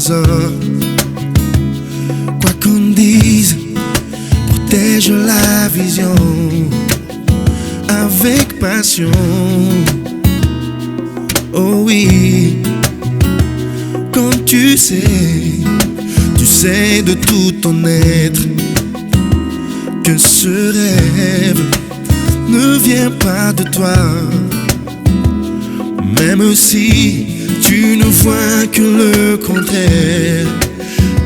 trésor. Quoi qu'on dise, protège la vision avec passion. Oh oui, comme tu sais de tout ton être que ce rêve ne vient pas de toi. Même si tu ne vois que le contraire,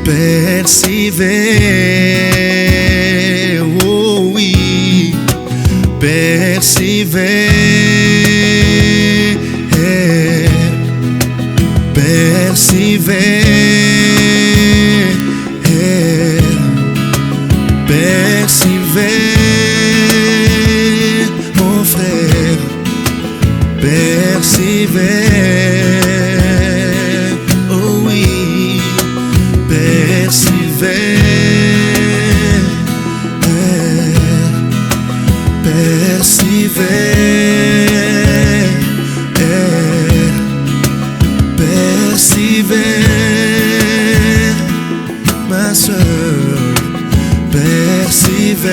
persévère, oh oui, persévère, persévère, persévère, mon frère, persévère, oh oui, persévère, persévère, persévère, ma soeur, persévère,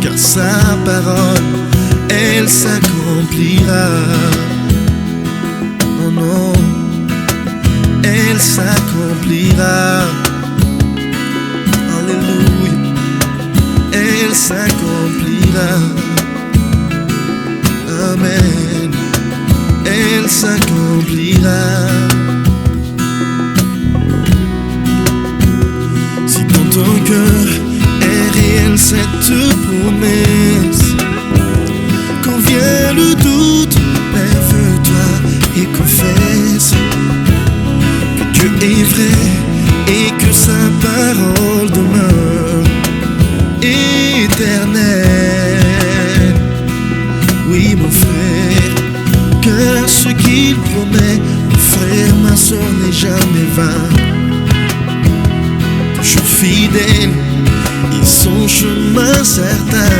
car sa parole, elle s'accomplira. Oh non, elle s'accomplira. Alléluia, elle s'accomplira. Amen, elle s'accomplira. Si dans ton cœur est réel cette promesse, quand vient le doute, lève-toi et confesse que Dieu est vrai et que sa parole demeure éternelle. Oui mon frère, car ce qu'il promet, mon frère, ma soeur, n'est jamais vain. Toujours fidèle et son chemin certain.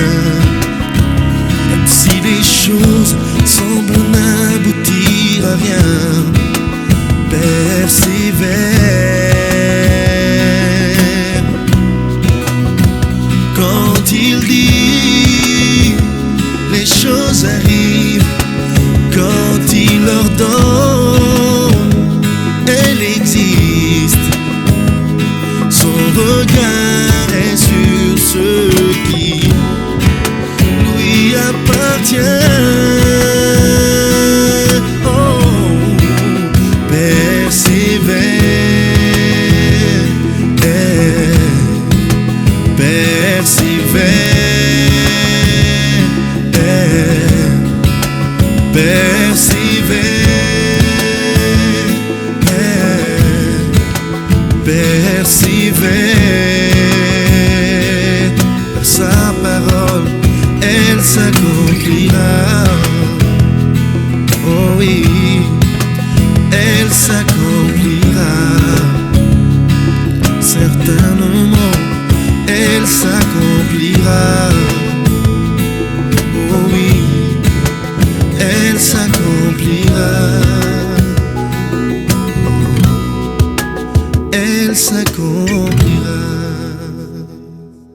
Même si les choses semblent n'aboutir à rien, persévère. Quand il dit, les choses arrivent. Quand il ordonne, elle existe. Son regard est sur ceux qui lui appartient. Oh, persévère, persévère, persévère, persévère, sa parole, elle s'accomplira. Oh oui, elle s'accomplira. Certainement, elle s'accomplira. Oh oui, elle s'accomplira. Elle s'accomplira.